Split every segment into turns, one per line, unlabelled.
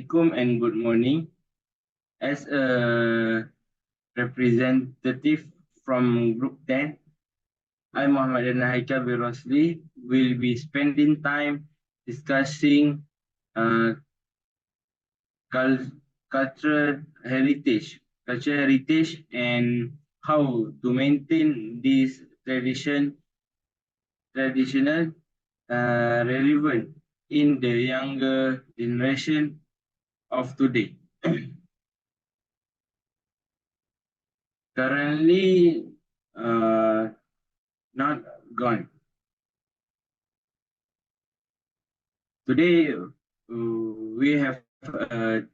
Assalamualaikum and good morning. As a representative from Group 10, I, Muhammad Haikal bin Rosli, will be spending time discussing uh, cul- cultural heritage and how to maintain this traditional relevant in the younger generation of today. Currently, not gone. Today, we have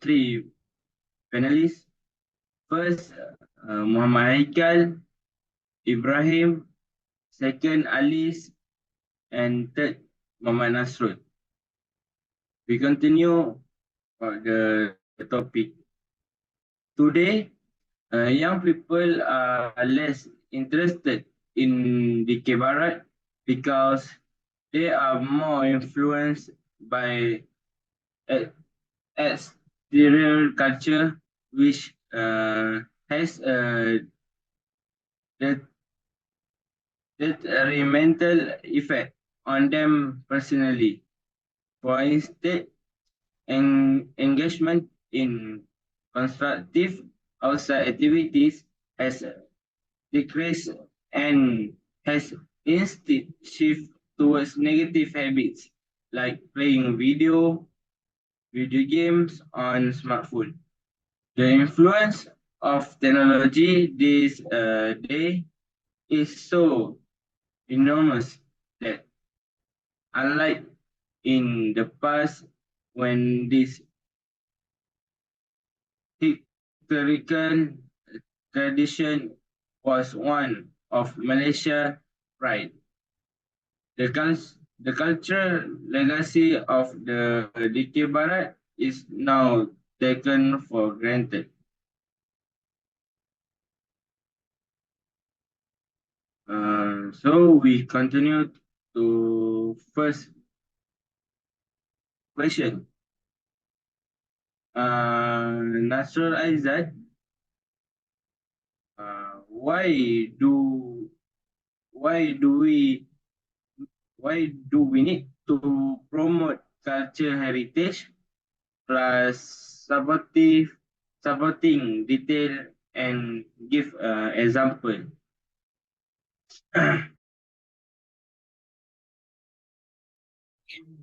three panelists. First, Muhammad Haikal, Ibrahim, second, Alice, and third, Muhammad Nasrul. We continue the topic. Today, young people are less interested in DIKIR BARAT because they are more influenced by exterior culture, which has a detrimental effect on them personally. For instance, engagement in constructive outside activities has decreased and has instead shift towards negative habits like playing video games on smartphone. The influence of technology this day is so enormous that unlike in the past when this historical tradition was one of Malaysia pride. The cultural legacy of the DK Barat is now taken for granted. So we continue to first question. Nasrul Aizat, uh, why do why do we need to promote culture heritage plus supporting detail and give example?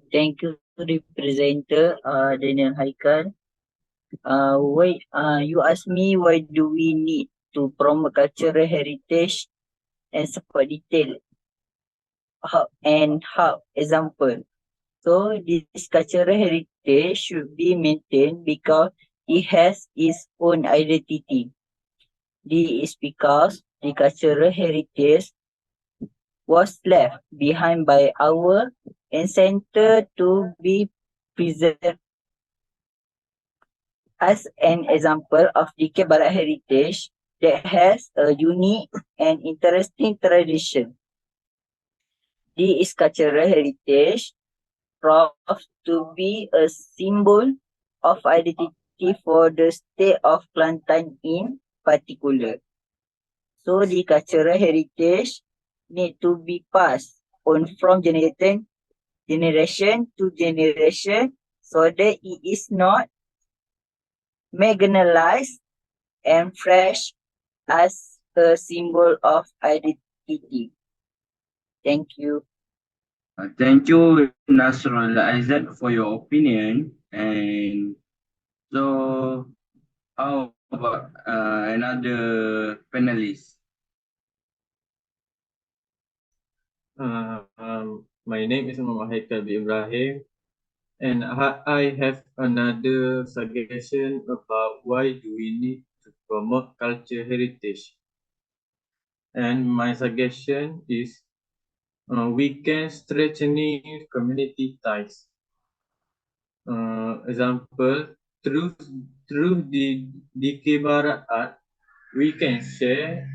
Thank you, representative Daniel Haikal. You asked me why do we need to promote cultural heritage and support detail how example. So this cultural heritage should be maintained because it has its own identity. This is because the cultural heritage was left behind by our ancestors to be preserved. As an example of DK Barat heritage that has a unique and interesting tradition. This cultural heritage proves to be a symbol of identity for the state of Kelantan in particular. So the cultural heritage need to be passed on from generation to generation so that it is not marginalized and fresh as a symbol of identity. Thank you.
Thank you, Nasrul Aizat, for your opinion. And so, how about another panelist?
My name is Muhammad Haikal bin Ibrahim, and I have another suggestion about why do we need to promote culture heritage. And my suggestion is we can strengthening community ties. Example, through the DK Barat art, we can share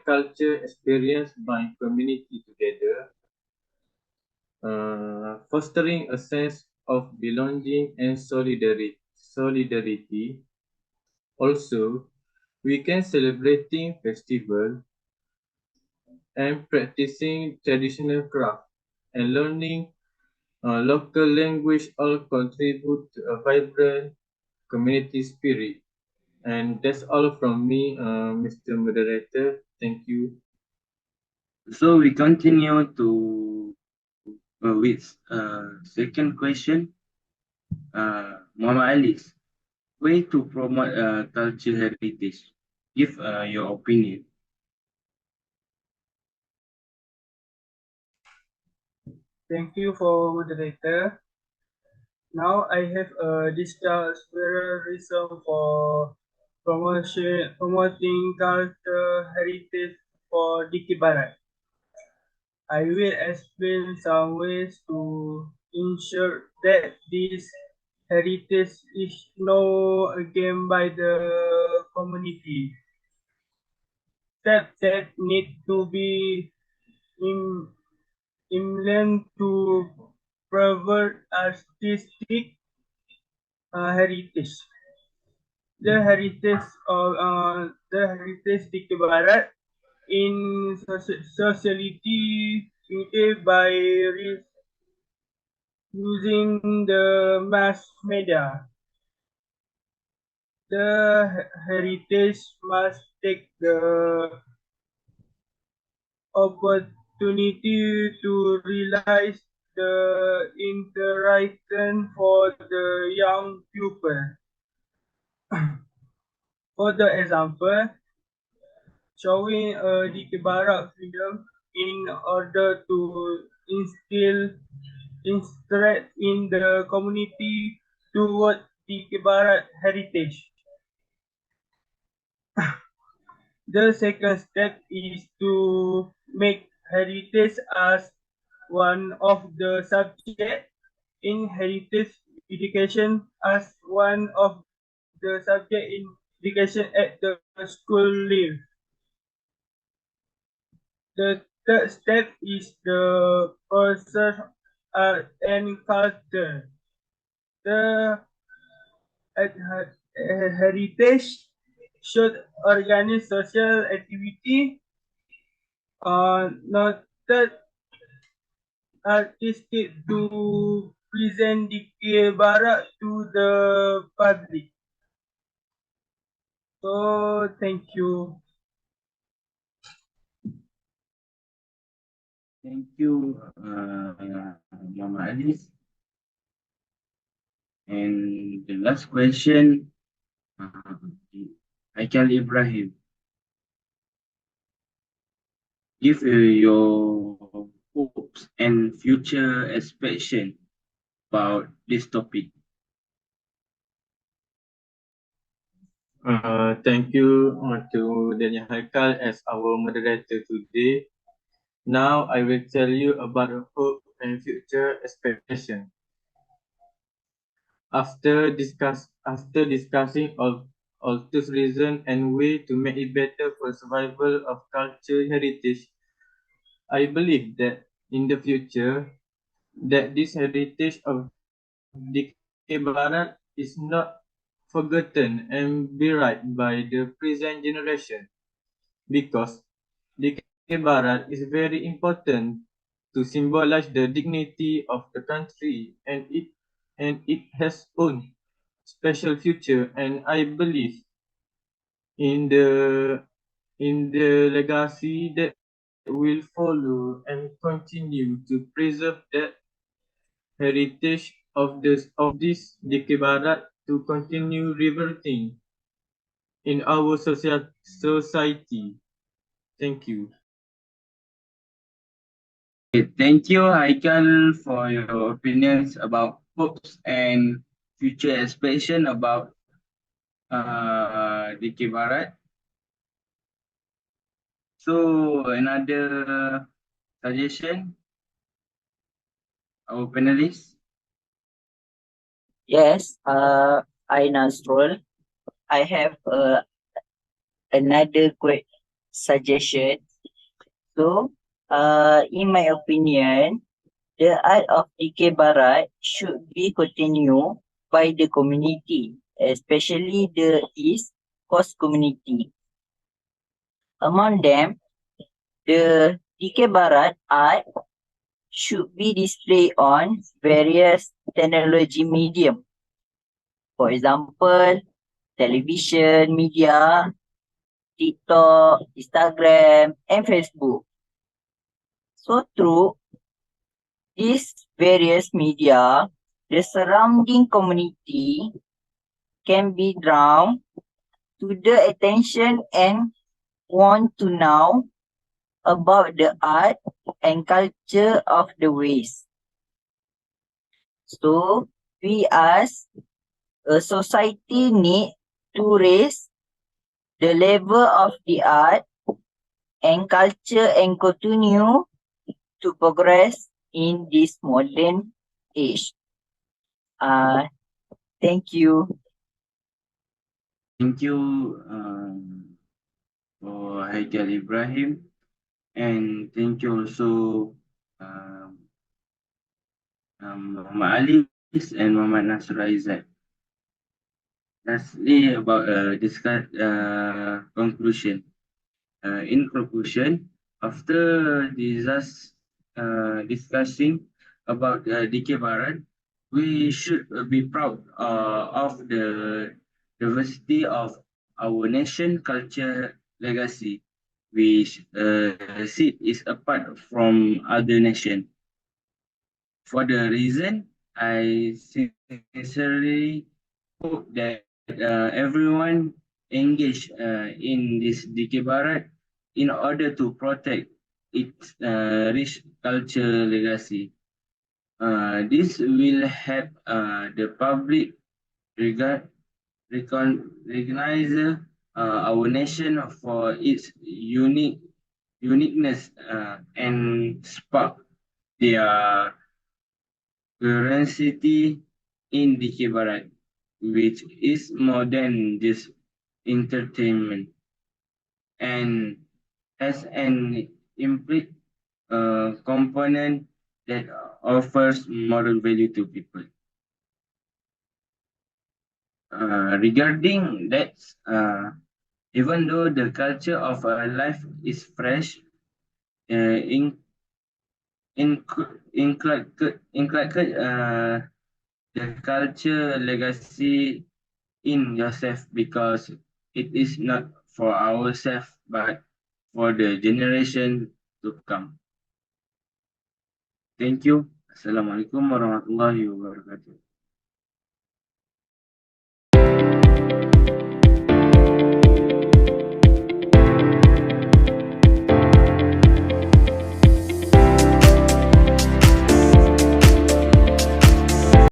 culture experience by community together, fostering a sense of belonging and solidarity. Also, we can celebrating festival and practicing traditional craft and learning local language all contribute to a vibrant community spirit. And that's all from me, Mr. Moderator. Thank you.
So we continue to with second question. Mama Alice, way to promote cultural heritage. Give your opinion.
Thank you for moderator. Now I have discussed several reasons for promoting cultural heritage for DIKIR Barat. I will explain some ways to ensure that this heritage is known again by the community. Steps that need to be implemented to preserve artistic heritage. The heritage DIKIR Barat in society today by using the mass media. The heritage must take the opportunity to realize the interaction for the young people. For the example, showing a DIKIR Barat film in order to instill interest in the community toward DIKIR Barat heritage. The second step is to make heritage as one of the subjects in heritage education as one of the subject in education at the school level. The third step is the process art and culture. The heritage should organize social activity, noted artistic to present DIKIR Barat to the public. So thank you.
Thank you, Mama Alice. And the last question, Haikal Ibrahim. Give your hopes and future expectation about this topic.
Thank you to Daniel Haikal as our moderator today. Now I will tell you about the hope and future expectation. After discussing all those reasons and way to make it better for survival of cultural heritage, I believe that in the future that this heritage of DIKIR Barat is not forgotten and buried by the present generation, because DIKIR Barat is very important to symbolize the dignity of the country, and it has own special future, and I believe in the legacy that will follow and continue to preserve that heritage of this DIKIR Barat to continue reverting in our society. Thank you.
Okay, thank you, Haikal, for your opinions about hopes and future expectation about DIKIR Barat. So another suggestion, our panelists.
Yes, I Nasrul. I have another quick suggestion. So, in my opinion, The art of DIKIR Barat should be continued by the community, especially the East Coast community. Among them, the DIKIR Barat art should be displayed on various technology medium. For example, television media, TikTok, Instagram, and Facebook. So through these various media, the surrounding community can be drawn to the attention and want to know about the art and culture of the West. So we as a society need to raise the level of the art and culture and continue to progress in this modern age. Thank you.
Thank you for Haikal Ibrahim, and thank you also Muhammad Alis and Muhammad Nasr Aizat. Lastly, about discuss conclusion. In conclusion, after discussing about DK Barat, we should be proud of the diversity of our nation culture legacy, which sit is apart from other nation. For the reason, I sincerely hope that everyone engage in this DK Barat in order to protect its rich culture legacy. This will help the public regard recognize our nation for its uniqueness and spark their curiosity in DK Barat, which is more than just entertainment and has an implicit component that offers moral value to people. Regarding that, even though the culture of a life is fresh, in include the culture legacy in yourself because it is not for ourselves but for the generation to come. Thank you. Assalamualaikum warahmatullahi wabarakatuh.